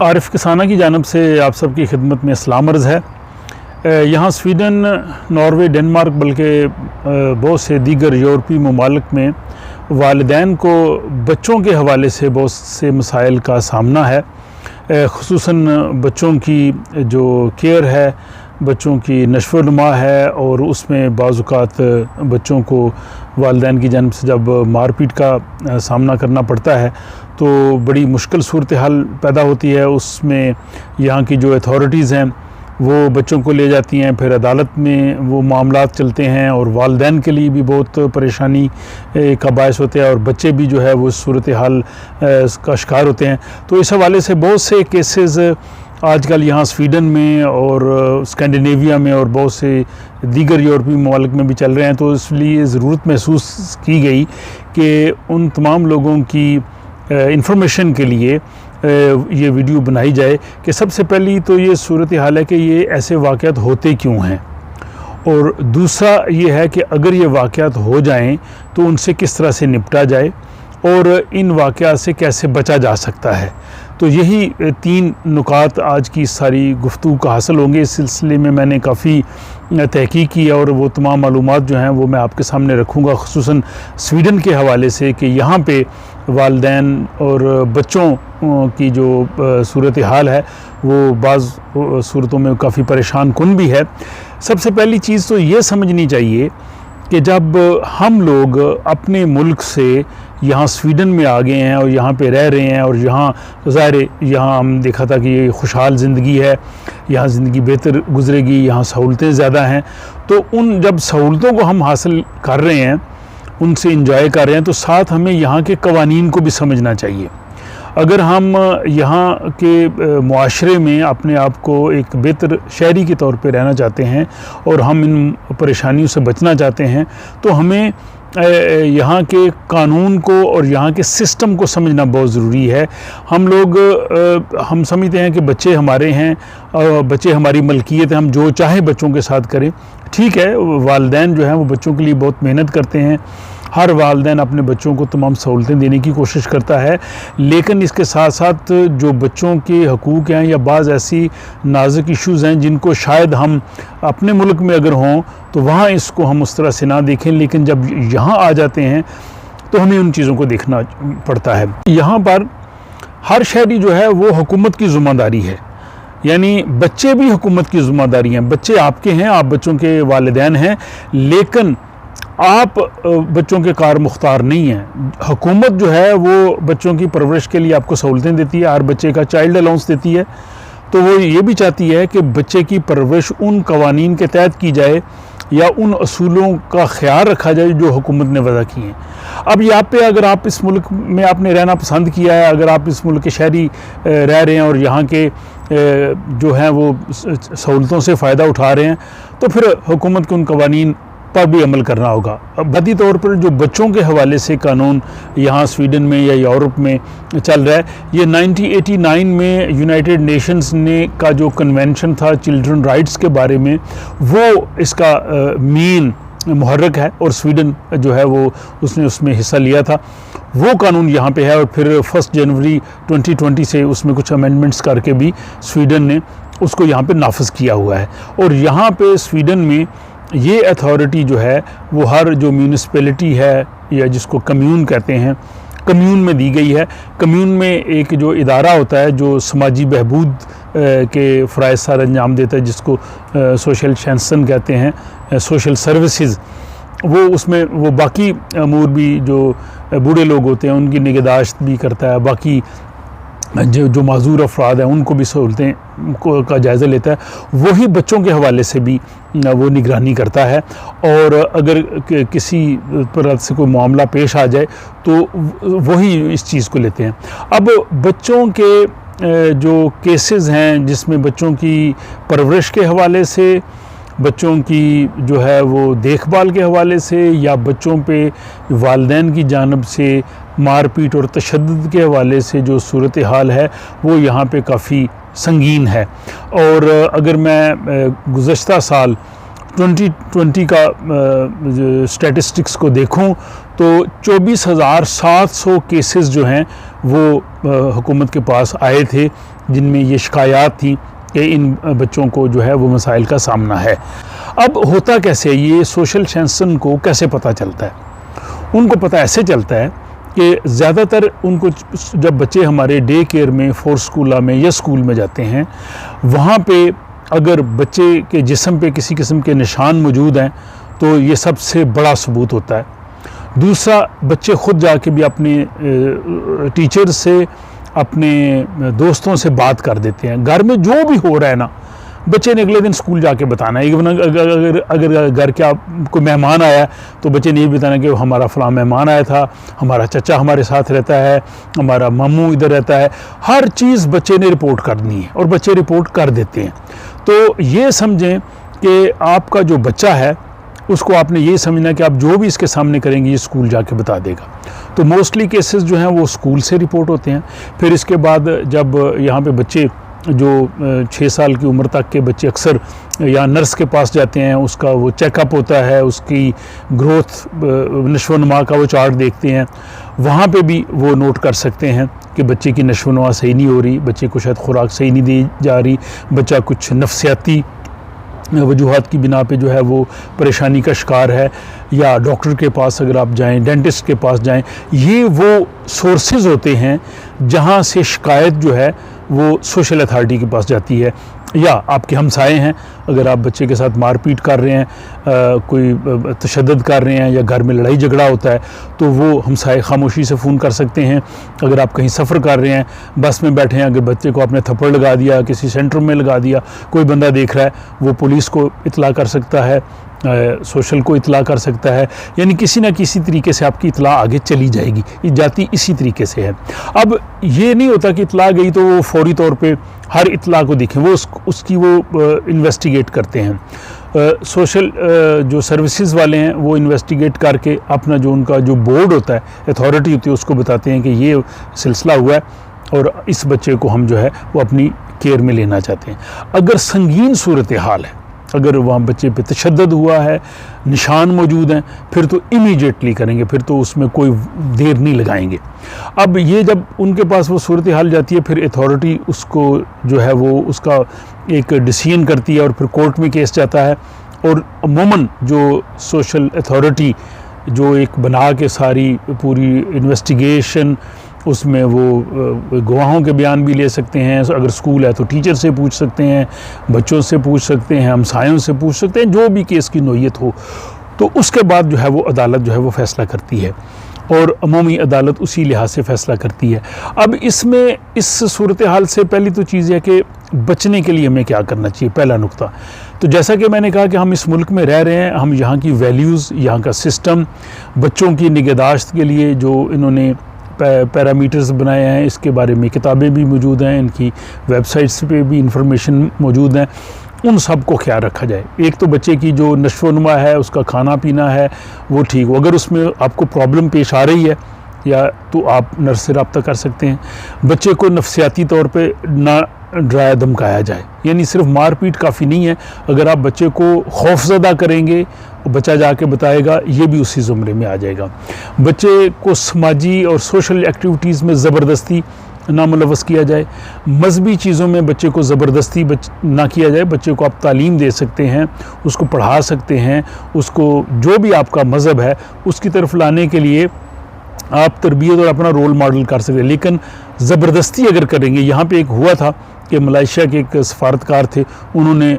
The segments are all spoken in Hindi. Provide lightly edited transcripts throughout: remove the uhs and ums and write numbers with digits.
आरिफ किसाना की जानब से आप सबकी खिदमत में सलाम अर्ज़ है। यहाँ स्वीडन, नॉर्वे, डेनमार्क बल्कि बहुत से दीगर यूरोपीय ममालिक में वालिदैन को बच्चों के हवाले से बहुत से मसाइल का सामना है। ख़ुसूसन बच्चों की जो केयर है, बच्चों की नश्व नुमा है, और उसमें बाज़ औक़ात बच्चों को वालिदैन की जानब से जब मारपीट का सामना करना पड़ता है तो बड़ी मुश्किल सूरत हाल पैदा होती है। उसमें यहाँ की जो अथॉरिटीज़ हैं वो बच्चों को ले जाती हैं, फिर अदालत में वो मामलात चलते हैं और वालिदैन के लिए भी बहुत परेशानी का बायस होता है, और बच्चे भी जो है वो सूरत हाल का शिकार होते हैं। तो इस हवाले से बहुत से केसेस आजकल यहाँ स्वीडन में और स्कैंडिनेविया में और बहुत से दीगर यूरोपीय ममालिक में भी चल रहे हैं। तो इसलिए ज़रूरत महसूस की गई कि उन तमाम लोगों की इंफॉर्मेशन के लिए ये वीडियो बनाई जाए कि सबसे पहली तो ये सूरत हाल है कि ये ऐसे वाक़यात होते क्यों हैं, और दूसरा ये है कि अगर ये वाक़यात हो जाएं तो उनसे किस तरह से निपटा जाए और इन वाक़यात से कैसे बचा जा सकता है। तो यही 3 नुकात आज की सारी गुफ्तगू का हासिल होंगे। इस सिलसिले में मैंने काफ़ी तहकीक की और वो तमाम मालूमात जो हैं वो मैं आपके सामने रखूँगा, ख़ुसूसन स्वीडन के हवाले से कि यहाँ पे वालिदैन और बच्चों की जो सूरत हाल है वो बाज़ सूरतों में काफ़ी परेशान कुन भी है। सबसे पहली चीज़ तो ये समझनी चाहिए कि जब हम लोग अपने मुल्क से यहाँ स्वीडन में आ गए हैं और यहाँ पे रह रहे हैं, और यहाँ ज़ाहिर यहाँ हम देखा था कि ये खुशहाल ज़िंदगी है, यहाँ ज़िंदगी बेहतर गुजरेगी, यहाँ सहूलतें ज़्यादा हैं, तो उन जब सहूलतों को हम हासिल कर रहे हैं, उनसे इंजॉय कर रहे हैं, तो साथ हमें यहाँ के कवानीन को भी समझना चाहिए। अगर हम यहाँ के मुआशरे में अपने आप को एक बेहतर शहरी के तौर पे रहना चाहते हैं और हम इन परेशानियों से बचना चाहते हैं, तो हमें यहाँ के कानून को और यहाँ के सिस्टम को समझना बहुत ज़रूरी है। हम समझते हैं कि बच्चे हमारे हैं, बच्चे हमारी मलकियत है, हम जो चाहे बच्चों के साथ करें। ठीक है, वालिदैन जो हैं वो बच्चों के लिए बहुत मेहनत करते हैं, हर वालिदैन अपने बच्चों को तमाम सहूलतें देने की कोशिश करता है, लेकिन इसके साथ साथ जो बच्चों के हकूक़ हैं या बाज़ ऐसी नाजुक इश्यूज़ हैं जिनको शायद हम अपने मुल्क में अगर हों तो वहाँ इसको हम उस तरह से ना देखें, लेकिन जब यहाँ आ जाते हैं तो हमें उन चीज़ों को देखना पड़ता है। यहाँ पर हर शहरी जो है वो हुकूमत की ज़िम्मेदारी है, यानी बच्चे भी हुकूमत की ज़िम्मेदारी हैं। बच्चे आपके हैं, आप बच्चों के वालिदैन हैं, लेकिन आप बच्चों के कार मुख्तार नहीं हैं। हुकूमत जो है वो बच्चों की परवरिश के लिए आपको सहूलतें देती है, हर बच्चे का चाइल्ड अलाउंस देती है, तो वो ये भी चाहती है कि बच्चे की परवरिश उन कवानीन के तहत की जाए या उन असूलों का ख्याल रखा जाए जो हुकूमत ने वज़ा किए हैं। अब यहाँ पे अगर आप इस मुल्क में आपने रहना पसंद किया है, अगर आप इस मुल्क के शहरी रह रहे हैं और यहाँ के जो हैं वो सहूलतों से फ़ायदा उठा रहे हैं, तो फिर हुकूमत के उन कवानीन पर भी अमल करना होगा। बदी तौर पर जो बच्चों के हवाले से कानून यहाँ स्वीडन में या यूरोप में चल रहा है, ये 1989 में यूनाइटेड नेशंस ने का जो कन्वेंशन था चिल्ड्रन राइट्स के बारे में, वो इसका मेन मुहर्रक है, और स्वीडन जो है वो उसने उसमें हिस्सा लिया था। वो कानून यहाँ पे है, और फिर 1 जनवरी 2020 से उसमें कुछ अमेंडमेंट्स करके भी स्वीडन ने उसको यहाँ पे नाफिज किया हुआ है। और यहाँ पे स्वीडन में ये अथॉरिटी जो है वो हर जो म्यूनिसिपैलिटी है या जिसको कम्यून कहते हैं, कम्यून में दी गई है। कम्यून में एक जो इदारा होता है जो समाजी बहबूद के फ़राइज़ सर अंजाम देता है, जिसको सोशल शासन कहते हैं, सोशल सर्विसेज, वो उसमें वो बाकी अमूर भी जो बूढ़े लोग होते हैं उनकी निगहदाश्त भी करता है, बाकी जो माजूर अफराद हैं उनको भी सहूलतें का जायज़ा लेता है। वही बच्चों के हवाले से भी वो निगरानी करता है, और अगर किसी तरह से कोई मामला पेश आ जाए तो वही इस चीज़ को लेते हैं। अब बच्चों के जो केसेस हैं जिसमें बच्चों की परवरिश के हवाले से, बच्चों की जो है वो देखभाल के हवाले से, या बच्चों पे वालिदैन की जानिब से मारपीट और तशद्दुद के हवाले से जो सूरत हाल है वो यहाँ पे काफ़ी संगीन है। और अगर मैं गुज़श्ता साल 2020 का स्टैटिस्टिक्स को देखूं तो 24,700 केसेस जो हैं वो हुकूमत के पास आए थे, जिनमें ये शिकायत थी कि इन बच्चों को जो है वो मसाइल का सामना है। अब होता कैसे, ये सोशल सेंसन को कैसे पता चलता है? उनको पता ऐसे चलता है कि ज़्यादातर उनको जब बच्चे हमारे डे केयर में, फोर्स स्कूला में या स्कूल में जाते हैं, वहाँ पे अगर बच्चे के जिस्म पे किसी किस्म के निशान मौजूद हैं तो ये सबसे बड़ा सबूत होता है। दूसरा, बच्चे ख़ुद जाके भी अपने टीचर से, अपने दोस्तों से बात कर देते हैं। घर में जो भी हो रहा है ना, बच्चे ने अगले दिन स्कूल जाके बताना है। इवन अगर घर का कोई मेहमान आया तो बच्चे ने ये बताना कि हमारा फ़लाँ मेहमान आया था, हमारा चचा हमारे साथ रहता है, हमारा मामू इधर रहता है। हर चीज़ बच्चे ने रिपोर्ट करनी है और बच्चे रिपोर्ट कर देते हैं। तो ये समझें कि आपका जो बच्चा है उसको आपने ये समझना कि आप जो भी इसके सामने करेंगे ये स्कूल जाके बता देगा। तो मोस्टली केसेस जो हैं वो स्कूल से रिपोर्ट होते हैं। फिर इसके बाद जब यहाँ पे बच्चे जो 6 साल की उम्र तक के बच्चे अक्सर या नर्स के पास जाते हैं, उसका वो चेकअप होता है, उसकी ग्रोथ नशो नुमा का वो चार्ट देखते हैं। वहाँ पे भी वो नोट कर सकते हैं कि बच्चे की नशो नुमा सही नहीं हो रही, बच्चे को शायद खुराक सही नहीं दी जा रही, बच्चा कुछ नफसियाती वजूहात की बिना पे जो है वो परेशानी का शिकार है। या डॉक्टर के पास अगर आप जाएं, डेंटिस्ट के पास जाएं, ये वो सोर्सेज होते हैं जहाँ से शिकायत जो है वो सोशल अथॉरिटी के पास जाती है। या आपके हमसाए हैं, अगर आप बच्चे के साथ मारपीट कर रहे हैं, कोई तशद्दुद कर रहे हैं या घर में लड़ाई झगड़ा होता है, तो वो हमसाए खामोशी से फ़ोन कर सकते हैं। अगर आप कहीं सफ़र कर रहे हैं, बस में बैठे हैं, अगर बच्चे को आपने थप्पड़ लगा दिया, किसी सेंटर में लगा दिया, कोई बंदा देख रहा है, वो पुलिस को इतला कर सकता है, सोशल को इतला कर सकता है। यानी किसी न किसी तरीके से आपकी इतला आगे चली जाएगी। ये जाती इसी तरीके से है। अब ये नहीं होता कि इतला गई तो वो फौरी तौर पे हर इतला को देखें, वो उसकी वो इन्वेस्टिगेट करते हैं। सोशल जो सर्विसेज वाले हैं वो इन्वेस्टिगेट करके अपना जो उनका जो बोर्ड होता है, अथॉरिटी होती है, उसको बताते हैं कि ये सिलसिला हुआ है और इस बच्चे को हम जो है वो अपनी केयर में लेना चाहते हैं। अगर संगीन सूरत हाल है, अगर वहाँ बच्चे पे तशद्दुद हुआ है, निशान मौजूद हैं, फिर तो इमीडिएटली करेंगे, फिर तो उसमें कोई देर नहीं लगाएंगे। अब ये जब उनके पास वो सूरत हाल जाती है, फिर अथॉरिटी उसको जो है वो उसका एक डिसीजन करती है और फिर कोर्ट में केस जाता है। और अमूमन जो सोशल अथॉरिटी जो एक बना के सारी पूरी इन्वेस्टिगेशन, उसमें वो गवाहों के बयान भी ले सकते हैं, अगर स्कूल है तो टीचर से पूछ सकते हैं, बच्चों से पूछ सकते हैं, हमसायों से पूछ सकते हैं, जो भी केस की नोयत हो, तो उसके बाद जो है वो अदालत जो है वो फ़ैसला करती है और अमूमी अदालत उसी लिहाज से फ़ैसला करती है। अब इसमें इस सूरत हाल से पहली तो चीज़ है कि बचने के लिए हमें क्या करना चाहिए। पहला नुक्ता तो जैसा कि मैंने कहा कि हम इस मुल्क में रह रहे हैं, हम यहाँ की वैल्यूज़, यहाँ का सिस्टम, बच्चों की निगहदाश्त के लिए जो इन्होंने पैरामीटर्स बनाए हैं, इसके बारे में किताबें भी मौजूद हैं, इनकी वेबसाइट्स पे भी इंफॉर्मेशन मौजूद हैं, उन सब को ख्याल रखा जाए। एक तो बच्चे की जो नशो नुमा है, उसका खाना पीना है वो ठीक हो। अगर उसमें आपको प्रॉब्लम पेश आ रही है या तो आप नर्स से रब्ता कर सकते हैं। बच्चे को नफसियाती तौर पे ना डराया धमकाया जाए, यानी सिर्फ मारपीट काफ़ी नहीं है। अगर आप बच्चे को खौफजदा करेंगे, बच्चा जाके बताएगा, ये भी उसी ज़ुमरे में आ जाएगा। बच्चे को समाजी और सोशल एक्टिविटीज़ में ज़बरदस्ती ना मुलव्वस किया जाए। मजहबी चीज़ों में बच्चे को ज़बरदस्ती ना किया जाए। बच्चे को आप तालीम दे सकते हैं, उसको पढ़ा सकते हैं, उसको जो भी आपका मज़हब है उसकी तरफ लाने के लिए आप तरबियत और अपना रोल मॉडल कर सकते हैं। लेकिन ज़बरदस्ती अगर करेंगे, यहाँ पे एक हुआ था कि मलेशिया के एक सफारतकार थे, उन्होंने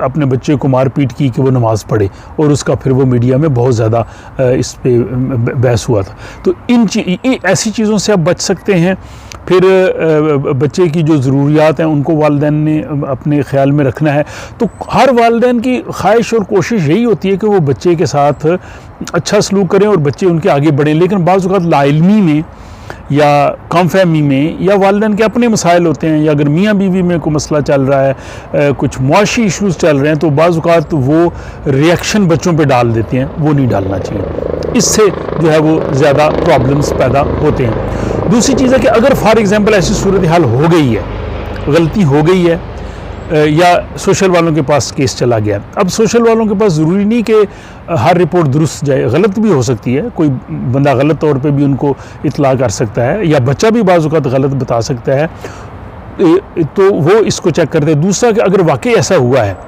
अपने बच्चे को मारपीट की कि वो नमाज़ पढ़े और उसका फिर वो मीडिया में बहुत ज़्यादा इस पे बहस हुआ था। तो ऐसी चीज़ों से आप बच सकते हैं। फिर बच्चे की जो ज़रूरियात हैं उनको वालिदैन ने अपने ख़्याल में रखना है। तो हर वालिदैन की ख्वाहिश और कोशिश यही होती है कि वो बच्चे के साथ अच्छा सलूक करें और बच्चे उनके आगे बढ़ें। लेकिन बाज़ औक़ात लाइल्मी में या कम फहमी में या वालिदैन के अपने मसाइल होते हैं, या अगर मियाँ बीवी में कोई मसला चल रहा है, कुछ मुआशी इश्यूज़ चल रहे हैं, तो बाज़ औक़ात वो रिएक्शन बच्चों पे डाल देते हैं, वो नहीं डालना चाहिए। इससे जो है वो ज़्यादा प्रॉब्लम्स पैदा होते हैं। दूसरी चीज़ है कि अगर फॉर एग्ज़ाम्पल ऐसी सूरत हाल हो गई है, गलती हो गई है, या सोशल वालों के पास केस चला गया। अब सोशल वालों के पास ज़रूरी नहीं कि हर रिपोर्ट दुरुस्त जाए, गलत भी हो सकती है, कोई बंदा गलत तौर पे भी उनको इत्तला कर सकता है, या बच्चा भी बाज़ औक़ात गलत बता सकता है, तो वो इसको चेक करते हैं। दूसरा कि अगर वाकई ऐसा हुआ है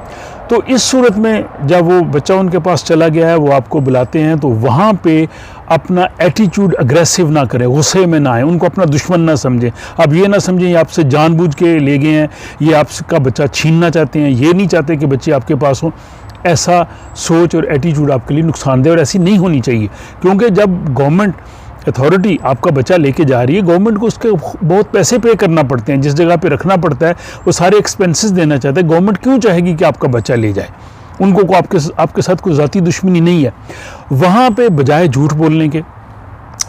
तो इस सूरत में जब वो बच्चा उनके पास चला गया है, वो आपको बुलाते हैं, तो वहाँ पे अपना एटीट्यूड अग्रेसिव ना करें, गुस्से में ना आए, उनको अपना दुश्मन ना समझें। अब ये ना समझें ये आपसे जानबूझ के ले गए हैं, ये आपका बच्चा छीनना चाहते हैं, ये नहीं चाहते कि बच्चे आपके पास हों। ऐसा सोच और एटीट्यूड आपके लिए नुकसानदेह और ऐसी नहीं होनी चाहिए, क्योंकि जब गवर्नमेंट अथॉरिटी आपका बच्चा लेके जा रही है, गवर्नमेंट को उसके बहुत पैसे पे करना पड़ते हैं, जिस जगह पे रखना पड़ता है वो सारे एक्सपेंसेस देना चाहते हैं। गवर्नमेंट क्यों चाहेगी कि आपका बच्चा ले जाए? उनको को आपके साथ कोई ज़ाती दुश्मनी नहीं है। वहाँ पे बजाय झूठ बोलने के,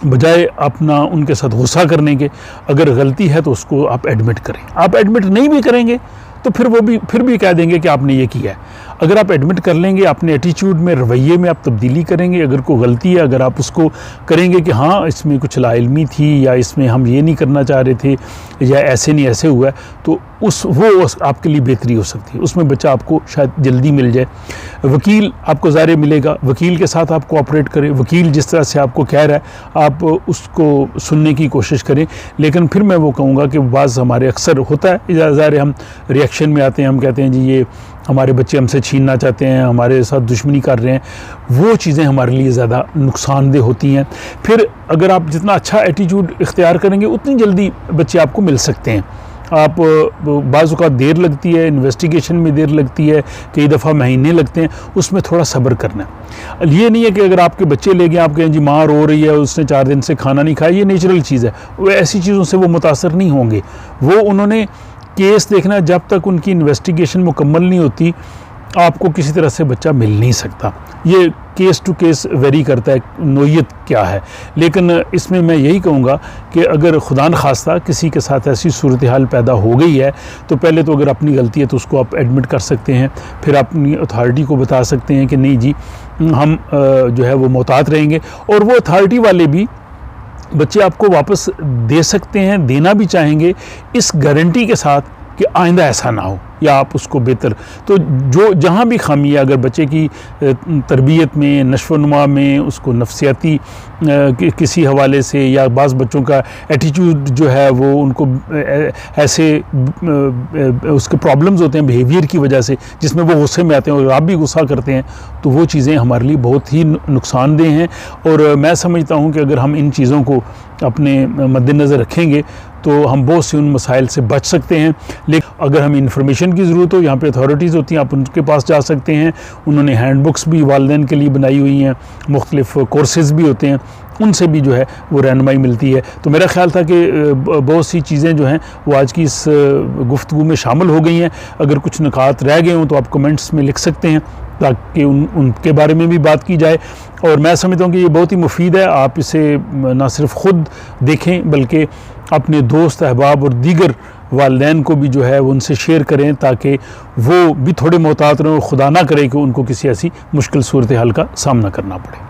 बजाय अपना उनके साथ गुस्सा करने के, अगर गलती है तो उसको आप एडमिट करें। आप एडमिट नहीं भी करेंगे तो फिर भी कह देंगे कि आपने ये किया है। अगर आप एडमिट कर लेंगे, अपने एटीट्यूड में, रवैये में आप तब्दीली करेंगे, अगर कोई गलती है, अगर आप उसको करेंगे कि हाँ इसमें कुछ लाइल्मी थी, या इसमें हम ये नहीं करना चाह रहे थे, या ऐसे नहीं ऐसे हुआ है, तो वो आपके लिए बेहतरी हो सकती है। उसमें बच्चा आपको शायद जल्दी मिल जाए। वकील आपको ज़ाहिर मिलेगा, वकील के साथ आप कोऑपरेट करें। वकील जिस तरह से आपको कह रहा है आप उसको सुनने की कोशिश करें। लेकिन फिर मैं वो कहूँगा कि बाज़ हमारे अक्सर होता है, ज़ाहिर हम रिएक्शन में आते हैं, हम कहते हैं जी ये हमारे बच्चे हमसे छीनना चाहते हैं, हमारे साथ दुश्मनी कर रहे हैं। वो चीज़ें हमारे लिए ज़्यादा नुकसानदेह होती हैं। फिर अगर आप जितना अच्छा एटीट्यूड इख्तियार करेंगे, उतनी जल्दी बच्चे आपको मिल सकते हैं। आप बाज़ औक़ात देर लगती है, इन्वेस्टिगेशन में देर लगती है, कई दफ़ा महीने लगते हैं, उसमें थोड़ा सब्र करना है। ये नहीं है कि अगर आपके बच्चे ले गए, आप कहें जी माँ रो रही है, उसने 4 दिन से खाना नहीं खाया, ये नेचुरल चीज़ है। वो ऐसी चीज़ों से वो मुतासर नहीं होंगे। वो उन्होंने केस देखना, जब तक उनकी इन्वेस्टिगेशन मुकम्मल नहीं होती आपको किसी तरह से बच्चा मिल नहीं सकता। ये केस टू केस वेरी करता है नोयत क्या है। लेकिन इसमें मैं यही कहूँगा कि अगर खुदा न खास्ता किसी के साथ ऐसी सूरत हाल पैदा हो गई है, तो पहले तो अगर अपनी गलती है तो उसको आप एडमिट कर सकते हैं। फिर अपनी अथॉरिटी को बता सकते हैं कि नहीं जी हम जो है वो मोहतात रहेंगे, और वो अथॉरिटी वाले भी बच्चे आपको वापस दे सकते हैं, देना भी चाहेंगे, इस गारंटी के साथ कि आइंदा ऐसा ना हो, या आप उसको बेहतर। तो जो जहाँ भी खामी है, अगर बच्चे की तरबियत में, नश्व-ओ-नुमा में, उसको नफ्सियाती किसी हवाले से, या बाज़ बच्चों का एटीट्यूड जो है वो उनको ऐसे उसके प्रॉब्लम्स होते हैं बिहेवियर की वजह से, जिसमें वो गुस्से में आते हैं और आप भी गुस्सा करते हैं, तो वो चीज़ें हमारे लिए बहुत ही नुकसानदेह हैं। और मैं समझता हूँ कि अगर हम इन चीज़ों को अपने मद्देनज़र रखेंगे तो हम बहुत से उन मसाइल से बच सकते हैं। लेकिन अगर हमें इन्फॉर्मेशन की ज़रूरत हो, यहाँ पे अथॉरिटीज़ होती हैं, आप उनके पास जा सकते हैं। उन्होंने हैंडबुक्स भी वालिदैन के लिए बनाई हुई हैं, मुख्तलिफ़ कोर्सेज़ भी होते हैं, उनसे भी जो है वो रहनुमाई मिलती है। तो मेरा ख़्याल था कि बहुत सी चीज़ें जो हैं वो आज की इस गुफ्तगू में शामिल हो गई हैं। अगर कुछ नुकात रह गए हों तो आप कमेंट्स में लिख सकते हैं, ताकि उनके बारे में भी बात की जाए। और मैं समझता हूँ कि ये बहुत ही मुफीद है। आप इसे ना सिर्फ ख़ुद देखें बल्कि अपने दोस्त, अहबाब और दीगर वालिदैन को भी जो है वो उनसे शेयर करें, ताकि वो भी थोड़े मोहतात रहें और खुदा ना करे कि उनको किसी ऐसी मुश्किल सूरत हाल का सामना करना पड़े।